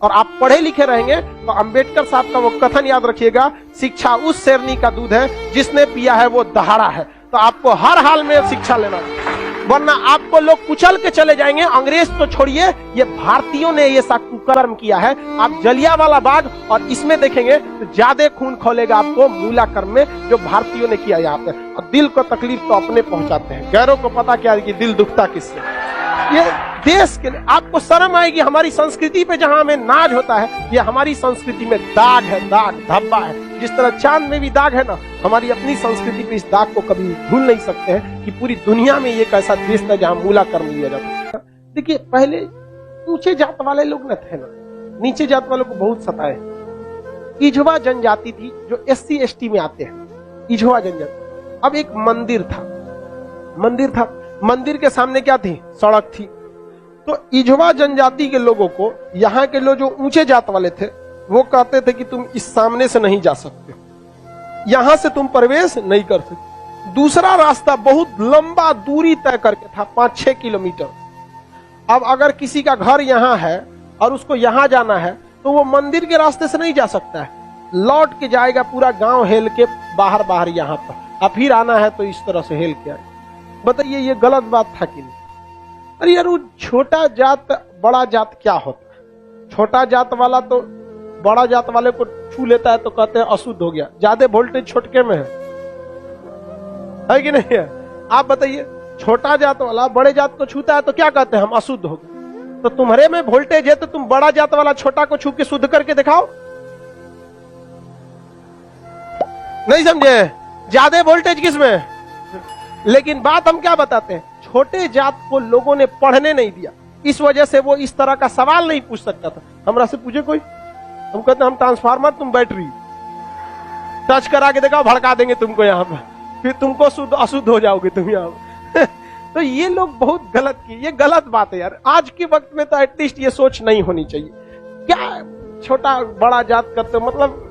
और आप पढ़े लिखे रहेंगे तो अंबेडकर साहब का वो कथन याद रखिएगा, शिक्षा उस शेरनी का दूध है जिसने पिया है वो दहाड़ा है। तो आपको हर हाल में शिक्षा लेना, वरना आपको लोग कुचल के चले जाएंगे। अंग्रेज तो छोड़िए, ये भारतीयों ने ये सा कुकर्म किया है। आप जलियांवाला बाग और इसमें देखेंगे तो ज्यादा खून खौलेगा आपको मूला कर्म में, जो भारतीयों ने किया यहाँ पे। और दिल को तकलीफ तो अपने पहुंचाते हैं, गैरों को पता क्या है कि दिल दुखता किससे। ये देश के लिए आपको शर्म आएगी। हमारी संस्कृति पे जहां हमें नाज होता है, ये हमारी संस्कृति में दाग है, दाग धब्बा है। जिस तरह चांद में भी दाग है ना, हमारी अपनी संस्कृति पे इस दाग को कभी भूल नहीं सकते हैं कि पूरी दुनिया में ये एक ऐसा देश था जहां मूला कर्म लिया जाता था। देखिए, पहले ऊंचे जात वाले लोग न थे ना, नीचे जात वालों को बहुत सताए। इझवा जनजाति थी जो SC ST में आते हैं, इझवा जनजाति। अब एक मंदिर था, मंदिर के सामने क्या थी? सड़क थी। तो इझवा जनजाति के लोगों को, यहाँ के लोग जो ऊंचे जात वाले थे, वो कहते थे कि तुम इस सामने से नहीं जा सकते, यहां से तुम प्रवेश नहीं कर सकते। दूसरा रास्ता बहुत लंबा दूरी तय करके था, 5-6 किलोमीटर। अब अगर किसी का घर यहाँ है और उसको यहाँ जाना है तो वो मंदिर के रास्ते से नहीं जा सकता है, लौट के जाएगा पूरा गांव हेल के बाहर यहाँ पर, और फिर आना है तो इस तरह से हेल के आए। बताइए, ये गलत बात था कि नहीं? अरे यार, वो छोटा जात बड़ा जात क्या होता है? छोटा जात वाला तो बड़ा जात वाले को छू लेता है तो कहते हैं अशुद्ध हो गया। ज्यादा वोल्टेज छोटके में है कि नहीं है? आप बताइए, छोटा जात वाला बड़े जात को छूता है तो क्या कहते हैं? हम अशुद्ध हो गए। तो तुम्हारे में वोल्टेज है तो तुम बड़ा जात वाला छोटा को छू के शुद्ध करके दिखाओ। नहीं समझे? ज्यादा वोल्टेज किसमें? लेकिन बात हम क्या बताते हैं, छोटे जात को लोगों ने पढ़ने नहीं दिया, इस वजह से वो इस तरह का सवाल नहीं पूछ सकता था। हमरा से पूछे कोई, हम कहते हम ट्रांसफार्मर, तुम बैटरी, टच करा के देखा, भड़का देंगे तुमको यहाँ पर, फिर तुमको शुद्ध अशुद्ध हो जाओगे तुम यहाँ पर। तो ये लोग बहुत गलत किए, ये गलत बात है यार। आज के वक्त में तो एटलीस्ट ये सोच नहीं होनी चाहिए। क्या छोटा बड़ा जात करते, मतलब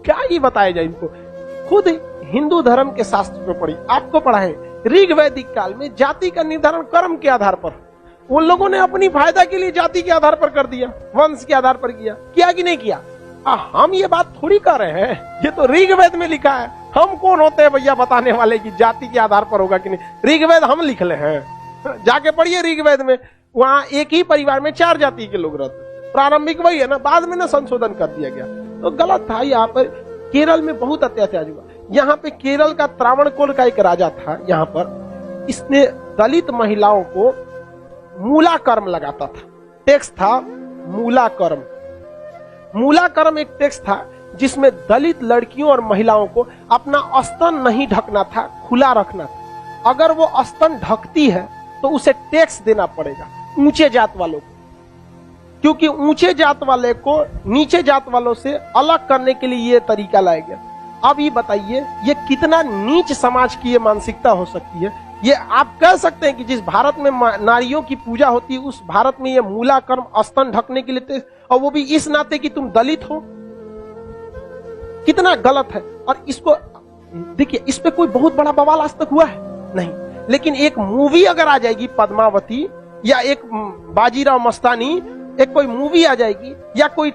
क्या ही बताया जाए इनको। खुद हिंदू धर्म के शास्त्र में पढ़ी, आपको पढ़ा है, ऋग वैदिक काल में जाति का निर्धारण कर्म के आधार पर, उन लोगों ने अपनी फायदा के लिए जाति के आधार पर कर दिया, वंश के आधार पर किया कि नहीं किया? हम ये बात थोड़ी कर रहे हैं, ये तो ऋग्वेद में लिखा है। हम कौन होते हैं भैया बताने वाले कि जाति के आधार पर होगा कि नहीं? ऋग्वेद हम लिख ले हैं, जाके पढ़िए ऋग्वेद में। वहां एक ही परिवार में 4 जाति के लोग रहते, प्रारंभिक वही है ना, बाद में ना संशोधन कर दिया गया। तो गलत था। यहाँ पर केरल में बहुत अत्याचार हुआ। यहाँ पे केरल का त्रावणकोर का एक राजा था, यहाँ पर इसने दलित महिलाओं को मूला कर्म लगाता था। टैक्स था मूला कर्म। मूला कर्म एक टैक्स था जिसमें दलित लड़कियों और महिलाओं को अपना स्तन नहीं ढकना था, खुला रखना था। अगर वो स्तन ढकती है तो उसे टैक्स देना पड़ेगा ऊंचे जात वालों को, क्योंकि ऊंचे जात वाले को नीचे जात वालों से अलग करने के लिए ये तरीका लाया गया। अब ये बताइए, ये कितना नीच समाज की ये मानसिकता हो सकती है? ये आप कह सकते हैं कि जिस भारत में नारियों की पूजा होती है, उस भारत में ये मूला कर्म स्तन ढकने के लिए, और वो भी इस नाते कि तुम दलित हो, कितना गलत है। और इसको देखिए, इस पे कोई बहुत बड़ा बवाल आज तक हुआ है नहीं, लेकिन एक मूवी अगर आ जाएगी पद्मावती, या एक बाजीराव मस्तानी, एक कोई मूवी आ जाएगी, या कोई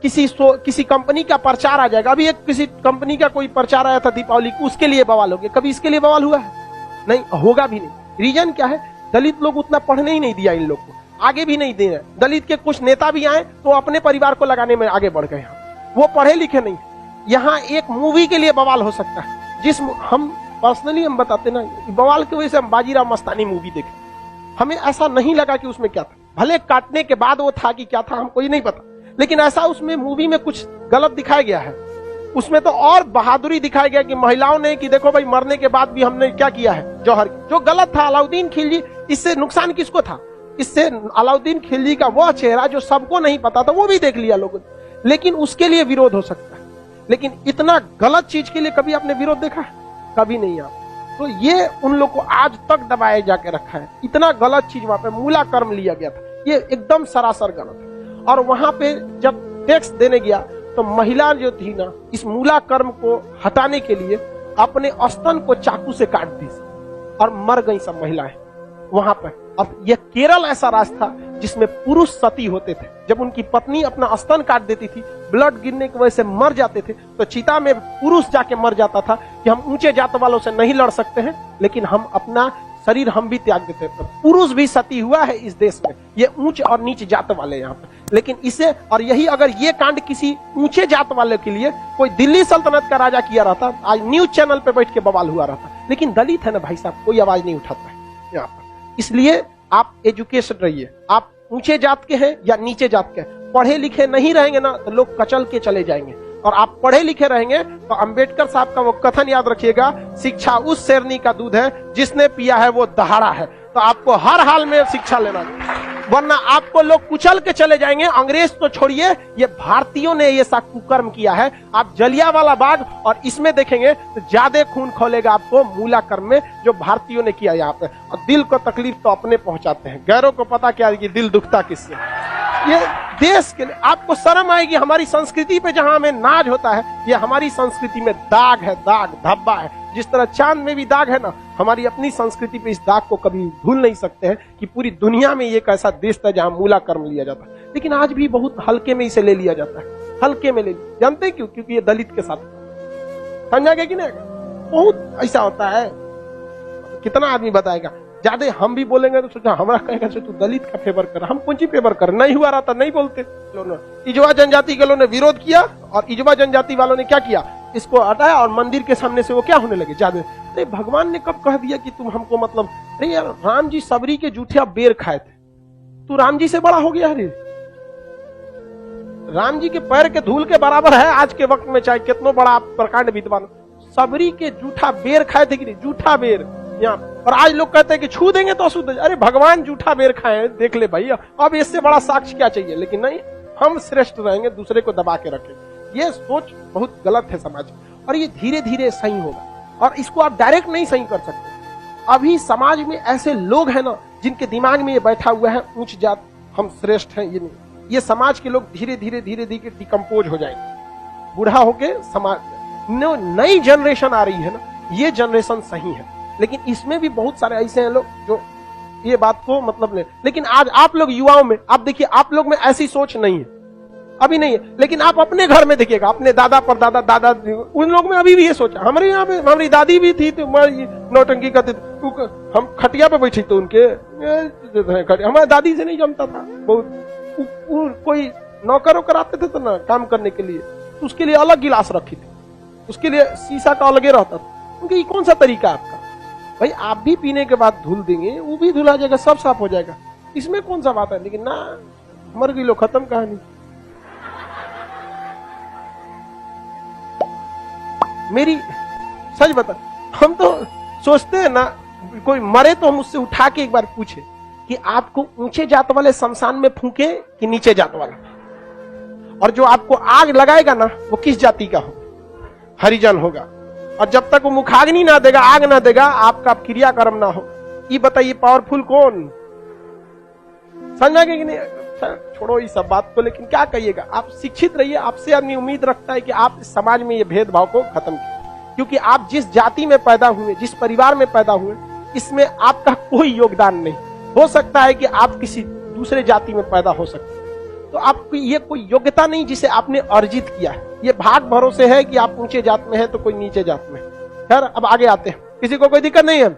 किसी कंपनी का प्रचार आ जाएगा। अभी एक किसी कंपनी का कोई प्रचार आया था दीपावली को, उसके लिए बवाल हो गया। कभी इसके लिए बवाल हुआ है? नहीं, होगा भी नहीं। रीजन क्या है? दलित लोग उतना पढ़ने ही नहीं दिया इन लोग को, आगे भी नहीं दे रहे। दलित के कुछ नेता भी आए तो अपने परिवार को लगाने में आगे बढ़ गए, वो पढ़े लिखे नहीं। यहाँ एक मूवी के लिए बवाल हो सकता है, जिस हम पर्सनली हम बताते ना, बवाल की वजह से हम बाजीराव मस्तानी मूवी देखे, हमें ऐसा नहीं लगा कि उसमें क्या था। भले काटने के बाद वो था कि क्या था हमको ही नहीं पता, लेकिन ऐसा उसमें मूवी में कुछ गलत दिखाया गया है। उसमें तो और बहादुरी दिखाया गया कि महिलाओं ने, कि देखो भाई मरने के बाद भी हमने क्या किया है, जौहर, जो गलत था। अलाउद्दीन खिलजी, इससे नुकसान किसको था? इससे अलाउद्दीन खिलजी का वह चेहरा जो सबको नहीं पता था वो भी देख लिया लोगों ने, लेकिन उसके लिए विरोध हो सकता है। लेकिन इतना गलत चीज के लिए कभी आपने विरोध देखा है? कभी नहीं। आप तो ये उन लोग को आज तक दबाए जाके रखा है। इतना गलत चीज वहां पे मूला कर्म लिया गया था, ये एकदम सरासर गलत है। और वहां पे जब टैक्स देने गया तो महिला जो थी ना, इस मूला कर्म को हटाने के लिए अपने स्तन को चाकू से काट दी और मर गई सब महिलाएं वहां पर। अब यह केरल ऐसा राज्य था जिसमें पुरुष सती होते थे। जब उनकी पत्नी अपना स्तन काट देती थी, ब्लड गिरने की वजह से मर जाते थे, तो चिता में पुरुष जाके मर जाता था कि हम ऊंचे जात वालों से नहीं लड़ सकते हैं, लेकिन हम अपना शरीर हम भी त्याग देते हैं। तो पुरुष भी सती हुआ है इस देश में, ये ऊंच और नीच जात वाले यहाँ पे। लेकिन इसे और यही अगर ये कांड किसी ऊंचे जात वाले के लिए कोई दिल्ली सल्तनत का राजा किया रहता, आज न्यूज चैनल पे बैठ के बवाल हुआ रहता। लेकिन दलित है ना भाई साहब, कोई आवाज नहीं उठाता है यहाँ पर। इसलिए आप एजुकेशन रहिए, आप ऊंचे जात के हैं या नीचे जात के हैं, पढ़े लिखे नहीं रहेंगे ना तो लोग कचल के चले जाएंगे। और आप पढ़े लिखे रहेंगे तो अंबेडकर साहब का वो कथन याद रखिएगा, शिक्षा उस शेरनी का दूध है जिसने पिया है वो दहाड़ा है। तो आपको हर हाल में शिक्षा लेना है, वरना आपको लोग कुचल के चले जाएंगे। अंग्रेज तो छोड़िए, ये भारतीयों ने ये सा कुकर्म किया है। आप जलियांवाला बाग और इसमें देखेंगे तो ज्यादा खून खोलेगा आपको मूला कर्म में, जो भारतीयों ने किया यहाँ पे। और दिल को तकलीफ तो अपने पहुंचाते हैं, गैरों को पता क्या है कि दिल दुखता किससे। ये देश के लिए आपको शर्म आएगी। हमारी संस्कृति पे जहां हमें नाज होता है, ये हमारी संस्कृति में दाग है, दाग धब्बा है। जिस तरह चांद में भी दाग है ना, हमारी अपनी संस्कृति पे इस दाग को कभी भूल नहीं सकते हैं कि पूरी दुनिया में एक ऐसा देश था जहां मूला कर्म लिया जाता है। लेकिन आज भी बहुत हल्के में इसे ले लिया जाता है, हल्के में ले लिया। जानते हैं क्यों? क्योंकि ये दलित के साथ, समझा गया कि नहीं? बहुत ऐसा होता है। कितना आदमी बताएगा, ज्यादा हम भी बोलेंगे तो सोचा हमारा कहेगा तू दलित का फेवर कर, हम कौन सी फेवर कर, नहीं हुआ रहा था नहीं बोलते। इजवा जनजाति के लोगों ने विरोध किया और इजवा जनजाति वालों ने क्या किया, इसको हटाया और मंदिर के सामने से वो क्या होने लगे ज्यादा। अरे भगवान ने कब कह दिया कि तुम हमको मतलब, अरे यार राम जी सबरी के जूठे बेर खाए थे, तू राम जी से बड़ा हो गया। अरे राम जी के पैर के धूल के बराबर है आज के वक्त में, चाहे कितना बड़ा आप प्रकांड विद्वान। सबरी के जूठा बेर खाए थे कि नहीं, जूठा बेर यहाँ। और आज लोग कहते हैं कि छू देंगे तो अशुद्ध। अरे भगवान जूठा बेर खाए, देख ले भाई, अब इससे बड़ा साक्ष्य क्या चाहिए। लेकिन नहीं, हम श्रेष्ठ रहेंगे, दूसरे को दबा के रखेंगे। ये सोच बहुत गलत है समाज में, और ये धीरे धीरे सही होगा। और इसको आप डायरेक्ट नहीं सही कर सकते। अभी समाज में ऐसे लोग हैं ना, जिनके दिमाग में ये बैठा हुआ है ऊंच जात हम श्रेष्ठ हैं, ये नहीं। ये समाज के लोग धीरे धीरे धीरे धीरे डिकम्पोज हो जाएंगे, बूढ़ा होके। समाज नई जनरेशन आ रही है ना, ये जनरेशन सही है। लेकिन इसमें भी बहुत सारे ऐसे हैं लोग जो ये बात को मतलब ले। लेकिन आज आप लोग युवाओं में आप देखिए, आप लोग में ऐसी सोच नहीं है, अभी नहीं है। लेकिन आप अपने घर में देखिएगा, अपने दादा परदादा दादा, उन लोग में अभी भी ये सोचा। हमारे यहाँ पे हमारी दादी भी थी तो नौटंकी करते थे, हम खटिया पे बैठी तो उनके हमारी दादी से नहीं जमता था। बहुत कोई नौकर वोकर आते थे तो ना काम करने के लिए, तो उसके लिए अलग गिलास रखी थी, उसके लिए शीशा का अलगे रहता था। क्योंकि ये कौन सा तरीका आपका भाई, आप भी पीने के बाद धुल देंगे, वो भी धुला जाएगा, सब साफ हो जाएगा, इसमें कौन सा बात है। लेकिन ना, मर गई लो, खत्म कहानी। मेरी सच बता, हम तो सोचते हैं ना, कोई मरे तो हम उससे उठा के एक बार पूछे कि आपको ऊंचे जात वाले शमशान में फूके कि नीचे जात वाला, और जो आपको आग लगाएगा ना वो किस जाति का हो, हरिजन होगा। और जब तक वो मुखाग्नि ना देगा, आग ना देगा, आपका क्रियाकर्म ना हो। ये बताइए पावरफुल कौन? समझा कि नहीं? छोड़ो इस सब बात को, लेकिन क्या कहिएगा, आप शिक्षित रहिए। आपसे आदमी उम्मीद रखता है कि आप इस समाज में ये भेदभाव को खत्म कीजिए, क्योंकि आप जिस जाति में पैदा हुए, जिस परिवार में पैदा हुए, इसमें आपका कोई योगदान नहीं। हो सकता है कि आप किसी दूसरे जाति में पैदा हो सकते, तो आपकी ये कोई योग्यता नहीं जिसे आपने अर्जित किया है। ये भाग भरोसे है कि आप ऊंचे जात में हैं तो कोई नीचे जात में है। खैर अब आगे आते हैं, किसी को कोई दिक्कत नहीं है।